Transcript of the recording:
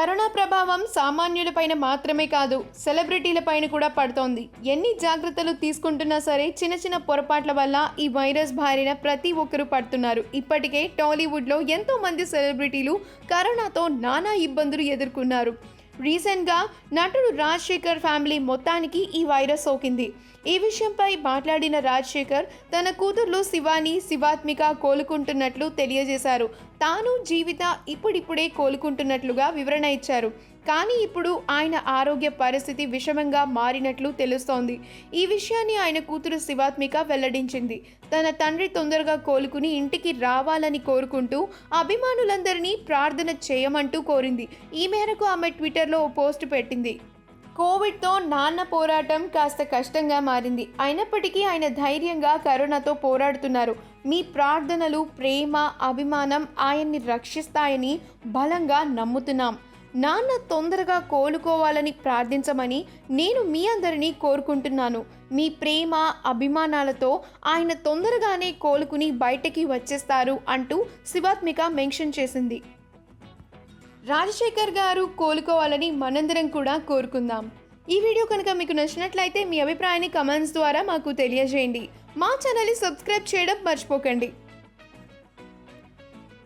Corona ప్రభావం సామాన్యులపైన మాత్రమే కాదు, సెలబ్రిటీలపైన కూడా పడుతోంది. ఎన్ని జాగ్రత్తలు తీసుకుంటున్నా సరే చిన్న చిన్న పొరపాట్ల వల్ల ఈ వైరస్ బారిన ప్రతి ఒక్కరూ పడుతున్నారు. ఇప్పటికే టాలీవుడ్లో ఎంతో మంది సెలబ్రిటీలు కరోనాతో నానా ఇబ్బందులు ఎదుర్కొన్నారు. రీసెంట్గా నటుడు రాజశేఖర్ ఫ్యామిలీ మొత్తానికి ఈ వైరస్ సోకింది. ఈ విషయంపై మాట్లాడిన రాజశేఖర్ తన కూతుర్లు శివాని, శివాత్మిక కోలుకుంటున్నట్లు తెలియజేశారు. తాను, జీవిత ఇప్పుడిప్పుడే కోలుకుంటున్నట్లుగా వివరణ ఇచ్చారు. కానీ ఇప్పుడు ఆయన ఆరోగ్య పరిస్థితి విషమంగా మారినట్లు తెలుస్తోంది. ఈ విషయాన్ని ఆయన కూతురు శివాత్మిక వెల్లడించింది. తన తండ్రి తొందరగా కోలుకుని ఇంటికి రావాలని కోరుకుంటూ అభిమానులందరినీ ప్రార్థన చేయమంటూ కోరింది. ఈ మేరకు ఆమె ట్విట్టర్లో ఓ పోస్ట్ పెట్టింది. కోవిడ్తో నాన్న పోరాటం కాస్త కష్టంగా మారింది. అయినప్పటికీ ఆయన ధైర్యంగా కరోనాతో పోరాడుతున్నారు. మీ ప్రార్థనలు, ప్రేమ, అభిమానం ఆయన్ని రక్షిస్తాయని బలంగా నమ్ముతున్నాం. నాన్న తొందరగా కోలుకోవాలని ప్రార్థించమని నేను మీ అందరినీ కోరుకుంటున్నాను. మీ ప్రేమ, అభిమానాలతో ఆయన తొందరగానే కోలుకుని బయటకి వచ్చేస్తారు అంటూ శివాత్మిక మెన్షన్ చేసింది. రాజశేఖర్ గారు కోలుకోవాలని మనందరం కూడా కోరుకుందాం. ఈ వీడియో కనుక మీకు నచ్చినట్లయితే మీ అభిప్రాయాన్ని కమెంట్స్ ద్వారా మాకు తెలియజేయండి. మా ఛానల్ని సబ్స్క్రైబ్ చేయడం మర్చిపోకండి.